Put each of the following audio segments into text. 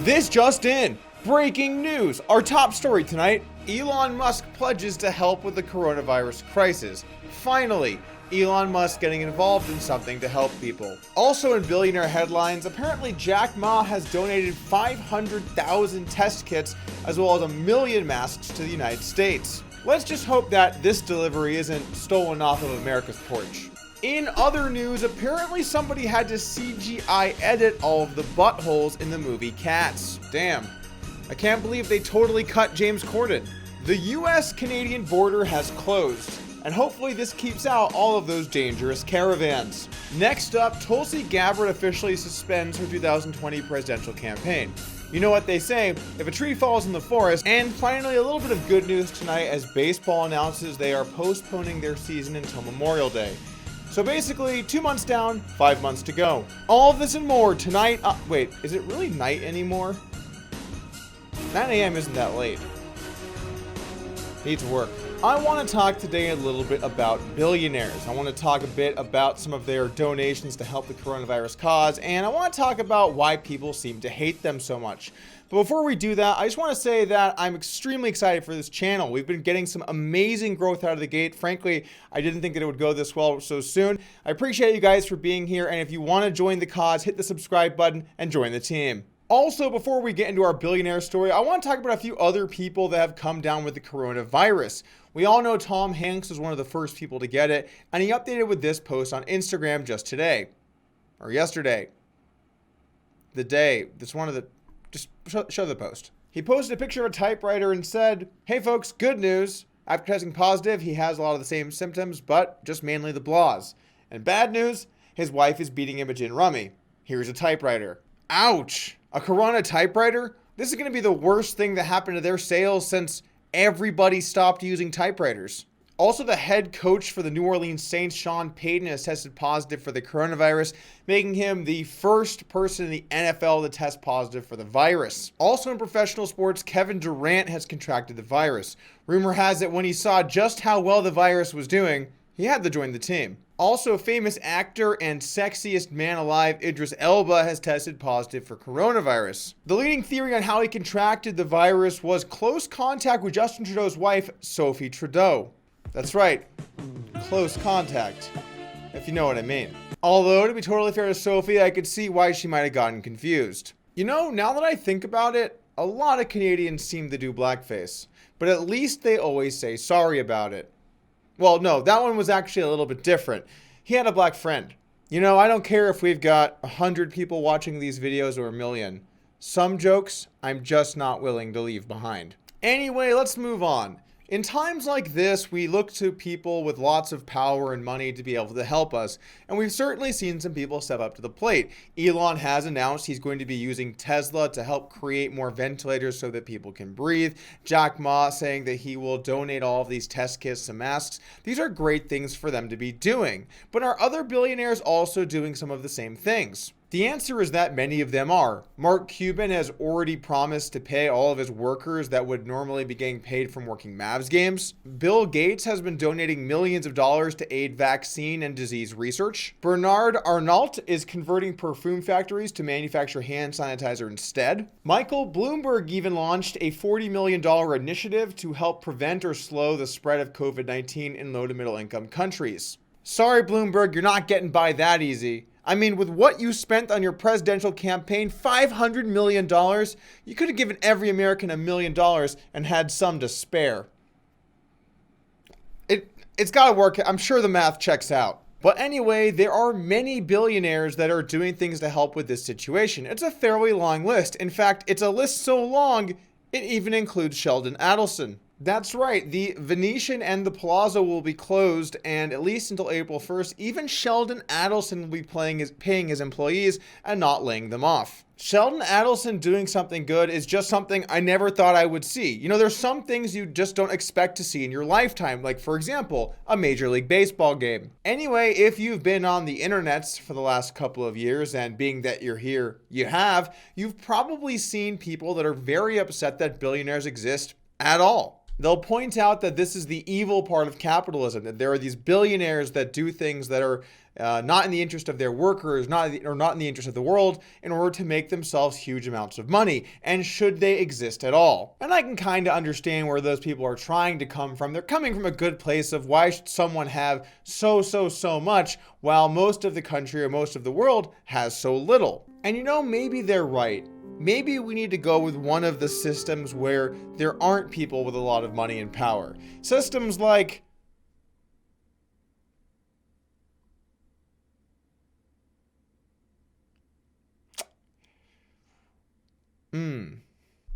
This just in, breaking news, our top story tonight, Elon Musk pledges to help with the coronavirus crisis. Finally, Elon Musk getting involved in something to help people. Also in billionaire headlines, apparently Jack Ma has donated 500,000 test kits as well as 1 million masks to the United States. Let's just hope that this delivery isn't stolen off of America's porch. In other news, apparently somebody had to CGI edit all of the buttholes in the movie Cats. Damn. I can't believe they totally cut James Corden. The US-Canadian border has closed, and hopefully this keeps out all of those dangerous caravans. Next up, Tulsi Gabbard officially suspends her 2020 presidential campaign. You know what they say, if a tree falls in the forest. And finally, a little bit of good news tonight as baseball announces they are postponing their season until Memorial Day. So basically, 2 months down, 5 months to go. All of this and more tonight. Wait, is it really night anymore? 9 a.m. isn't that late. Need to work. I want to talk today a little bit about billionaires. I want to talk a bit about some of their donations to help the coronavirus cause, and I want to talk about why people seem to hate them so much. But before we do that, I just want to say that I'm extremely excited for this channel. We've been getting some amazing growth out of the gate. Frankly, I didn't think that it would go this well so soon. I appreciate you guys for being here, and if you want to join the cause, hit the subscribe button and join the team. Also, before we get into our billionaire story, I want to talk about a few other people that have come down with the coronavirus. We all know Tom Hanks was one of the first people to get it, and he updated with this post on Instagram just today. Or yesterday. The day. That's one of the... Just show the post. He posted a picture of a typewriter and said, "Hey folks, good news. After testing positive, he has a lot of the same symptoms, but just mainly the blahs. And bad news, his wife is beating him a gin rummy. Here's a typewriter." Ouch! A Corona typewriter? This is going to be the worst thing that happened to their sales since everybody stopped using typewriters. Also, the head coach for the New Orleans Saints, Sean Payton, has tested positive for the coronavirus, making him the first person in the NFL to test positive for the virus. Also in professional sports, Kevin Durant has contracted the virus. Rumor has it when he saw just how well the virus was doing, he had to join the team. Also, famous actor and sexiest man alive, Idris Elba, has tested positive for coronavirus. The leading theory on how he contracted the virus was close contact with Justin Trudeau's wife, Sophie Trudeau. That's right, close contact, if you know what I mean. Although, to be totally fair to Sophie, I could see why she might have gotten confused. You know, now that I think about it, a lot of Canadians seem to do blackface, but at least they always say sorry about it. Well, no, that one was actually a little bit different. He had a black friend. You know, I don't care if we've got 100 people watching these videos or 1 million. Some jokes, I'm just not willing to leave behind. Anyway, let's move on. In times like this, we look to people with lots of power and money to be able to help us, and we've certainly seen some people step up to the plate. Elon has announced he's going to be using Tesla to help create more ventilators so that people can breathe. Jack Ma saying that he will donate all of these test kits and masks. These are great things for them to be doing, but are other billionaires also doing some of the same things? The answer is that many of them are. Mark Cuban has already promised to pay all of his workers that would normally be getting paid from working Mavs games. Bill Gates has been donating millions of dollars to aid vaccine and disease research. Bernard Arnault is converting perfume factories to manufacture hand sanitizer instead. Michael Bloomberg even launched a $40 million initiative to help prevent or slow the spread of COVID-19 in low to middle income countries. Sorry, Bloomberg, you're not getting by that easy. I mean, with what you spent on your presidential campaign, $500 million, you could have given every American $1 million and had some to spare. It's got to work. I'm sure the math checks out. But anyway, there are many billionaires that are doing things to help with this situation. It's a fairly long list. In fact, it's a list so long, it even includes Sheldon Adelson. That's right, the Venetian and the Palazzo will be closed, and at least until April 1st, even Sheldon Adelson will be paying his employees and not laying them off. Sheldon Adelson doing something good is just something I never thought I would see. You know, there's some things you just don't expect to see in your lifetime, like, for example, a Major League Baseball game. Anyway, if you've been on the internets for the last couple of years, and being that you're here, you've probably seen people that are very upset that billionaires exist at all. They'll point out that this is the evil part of capitalism, that there are these billionaires that do things that are not in the interest of their workers, not in the interest of the world, in order to make themselves huge amounts of money? And should they exist at all? And I can kind of understand where those people are trying to come from. They're coming from a good place of why should someone have so much while most of the country or most of the world has so little? And maybe they're right. Maybe we need to go with one of the systems where there aren't people with a lot of money and power. Systems like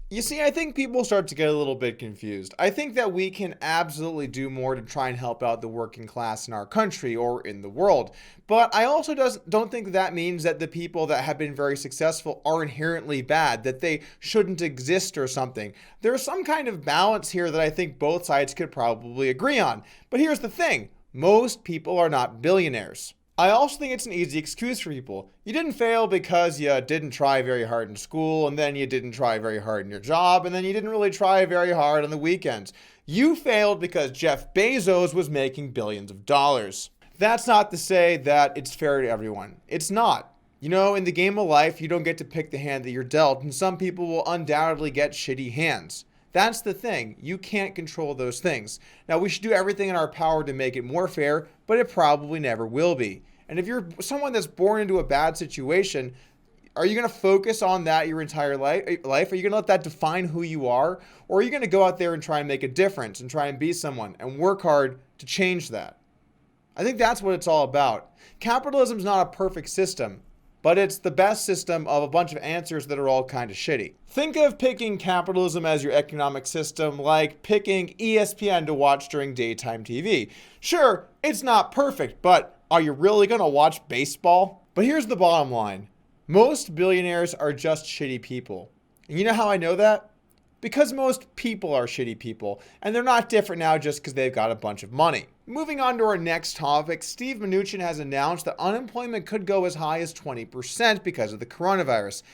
You see, I think people start to get a little bit confused. I think that we can absolutely do more to try and help out the working class in our country or in the world. But I also don't think that means that the people that have been very successful are inherently bad, that they shouldn't exist or something. There's some kind of balance here that I think both sides could probably agree on. But here's the thing. Most people are not billionaires. I also think it's an easy excuse for people. You didn't fail because you didn't try very hard in school, and then you didn't try very hard in your job, and then you didn't really try very hard on the weekends. You failed because Jeff Bezos was making billions of dollars. That's not to say that it's fair to everyone. It's not. In the game of life, you don't get to pick the hand that you're dealt, and some people will undoubtedly get shitty hands. That's the thing. You can't control those things. Now, we should do everything in our power to make it more fair, but it probably never will be. And if you're someone that's born into a bad situation, are you going to focus on that your entire life? Are you going to let that define who you are? Or are you going to go out there and try and make a difference and try and be someone and work hard to change that? I think that's what it's all about. Capitalism is not a perfect system, but it's the best system of a bunch of answers that are all kind of shitty. Think of picking capitalism as your economic system like picking ESPN to watch during daytime TV. Sure, it's not perfect, but are you really going to watch baseball? But here's the bottom line. Most billionaires are just shitty people. And you know how I know that? Because most people are shitty people, and they're not different now just because they've got a bunch of money. Moving on to our next topic, Steve Mnuchin has announced that unemployment could go as high as 20% because of the coronavirus.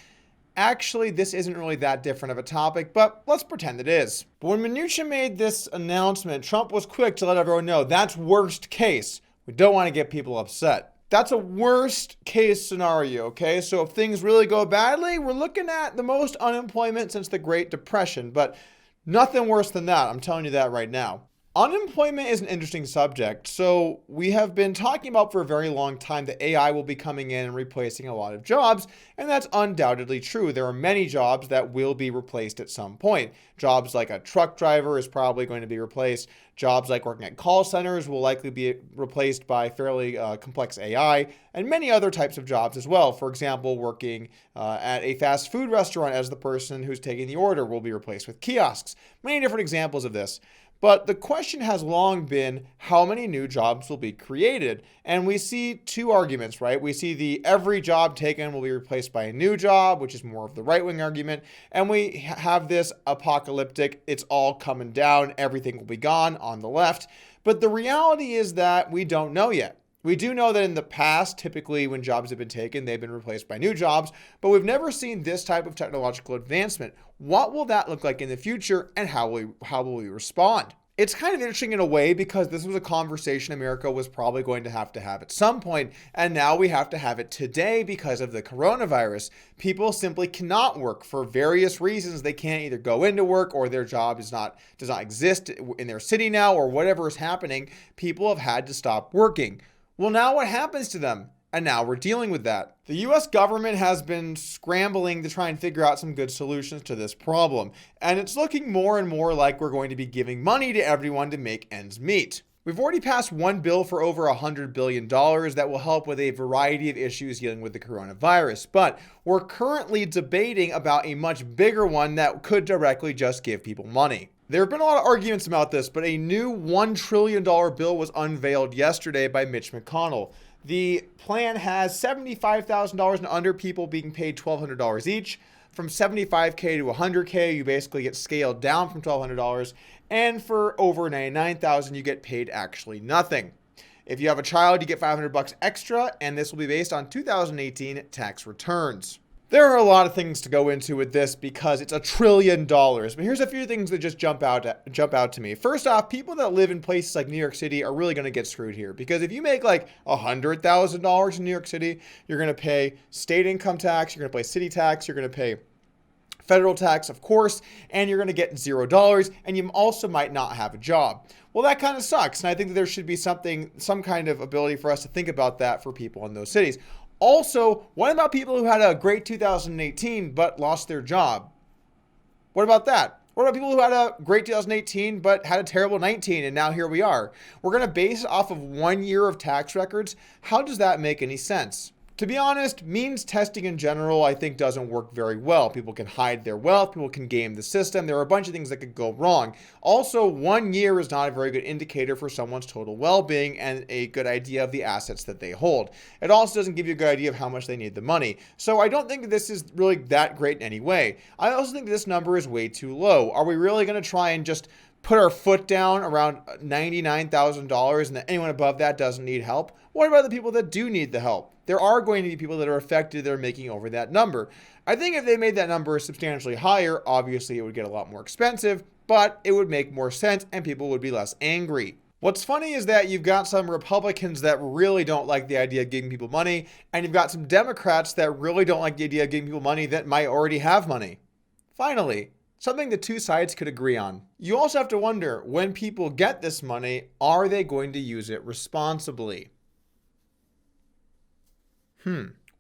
Actually, this isn't really that different of a topic, but let's pretend it is. But when Mnuchin made this announcement, Trump was quick to let everyone know that's worst case. We don't want to get people upset. That's a worst case scenario, okay? So if things really go badly, we're looking at the most unemployment since the Great Depression, but nothing worse than that. I'm telling you that right now. Unemployment is an interesting subject. So we have been talking about for a very long time that AI will be coming in and replacing a lot of jobs, and that's undoubtedly true. There are many jobs that will be replaced at some point. Jobs like a truck driver is probably going to be replaced. Jobs like working at call centers will likely be replaced by fairly complex AI, and many other types of jobs as well. For example, working at a fast food restaurant as the person who's taking the order will be replaced with kiosks. Many different examples of this. But the question has long been how many new jobs will be created. And we see two arguments, right? We see the every job taken will be replaced by a new job, which is more of the right-wing argument. And we have this apocalyptic, it's all coming down, everything will be gone on the left. But the reality is that we don't know yet. We do know that in the past, typically when jobs have been taken, they've been replaced by new jobs, but we've never seen this type of technological advancement. What will that look like in the future, and how will we respond? It's kind of interesting in a way because this was a conversation America was probably going to have at some point, and now we have to have it today because of the coronavirus. People simply cannot work for various reasons. They can't either go into work, or their job does not exist in their city now, or whatever is happening. People have had to stop working. Well, now what happens to them? And now we're dealing with that. The US government has been scrambling to try and figure out some good solutions to this problem. And it's looking more and more like we're going to be giving money to everyone to make ends meet. We've already passed one bill for over $100 billion that will help with a variety of issues dealing with the coronavirus. But we're currently debating about a much bigger one that could directly just give people money. There have been a lot of arguments about this, but a new $1 trillion bill was unveiled yesterday by Mitch McConnell. The plan has $75,000 and under people being paid $1,200 each. From $75K to $100K, you basically get scaled down from $1,200. And for over $99,000, you get paid actually nothing. If you have a child, you get $500 extra, and this will be based on 2018 tax returns. There are a lot of things to go into with this because it's $1 trillion. But here's a few things that just jump out to me. First off, people that live in places like New York City are really going to get screwed here because if you make like $100,000 in New York City, you're going to pay state income tax, you're going to pay city tax, you're going to pay federal tax, of course, and you're going to get $0, and you also might not have a job. Well, that kind of sucks, and I think that there should be some kind of ability for us to think about that for people in those cities. Also, what about people who had a great 2018 but lost their job? What about that? What about people who had a great 2018 but had a terrible 19 and now here we are? We're going to base it off of 1 year of tax records. How does that make any sense? To be honest, means testing in general, I think doesn't work very well. People can hide their wealth, people can game the system. There are a bunch of things that could go wrong. Also, 1 year is not a very good indicator for someone's total well-being and a good idea of the assets that they hold. It also doesn't give you a good idea of how much they need the money. So I don't think this is really that great in any way. I also think this number is way too low. Are we really going to try and just put our foot down around $99,000 and that anyone above that doesn't need help? What about the people that do need the help? There are going to be people that are affected that are making over that number. I think if they made that number substantially higher, obviously it would get a lot more expensive, but it would make more sense and people would be less angry. What's funny is that you've got some Republicans that really don't like the idea of giving people money, and you've got some Democrats that really don't like the idea of giving people money that might already have money. Finally, something the two sides could agree on. You also have to wonder, when people get this money, are they going to use it responsibly?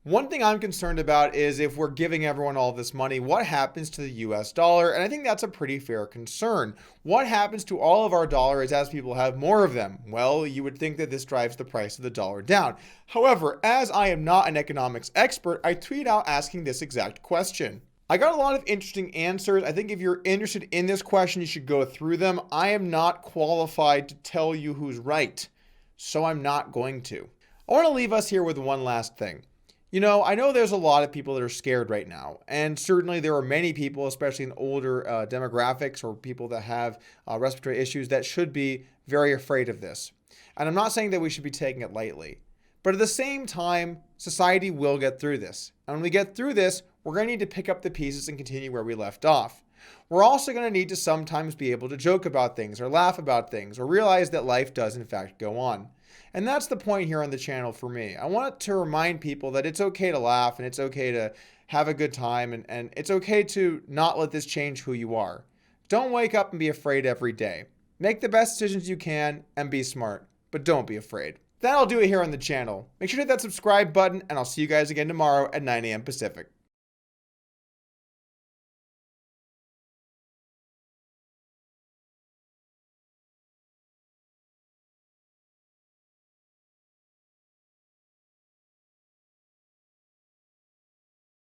One thing I'm concerned about is if we're giving everyone all this money, what happens to the US dollar? And I think that's a pretty fair concern. What happens to all of our dollars as people have more of them? Well, you would think that this drives the price of the dollar down. However, as I am not an economics expert, I tweet out asking this exact question. I got a lot of interesting answers. I think if you're interested in this question, you should go through them. I am not qualified to tell you who's right, so I'm not going to. I want to leave us here with one last thing. You know, I know there's a lot of people that are scared right now, and certainly there are many people, especially in older demographics or people that have respiratory issues, that should be very afraid of this. And I'm not saying that we should be taking it lightly, but at the same time, society will get through this. And when we get through this, we're going to need to pick up the pieces and continue where we left off. We're also going to need to sometimes be able to joke about things or laugh about things or realize that life does in fact go on. And that's the point here on the channel for me. I want to remind people that it's okay to laugh and it's okay to have a good time and it's okay to not let this change who you are. Don't wake up and be afraid every day. Make the best decisions you can and be smart, but don't be afraid. That'll do it here on the channel. Make sure to hit that subscribe button and I'll see you guys again tomorrow at 9 a.m. Pacific.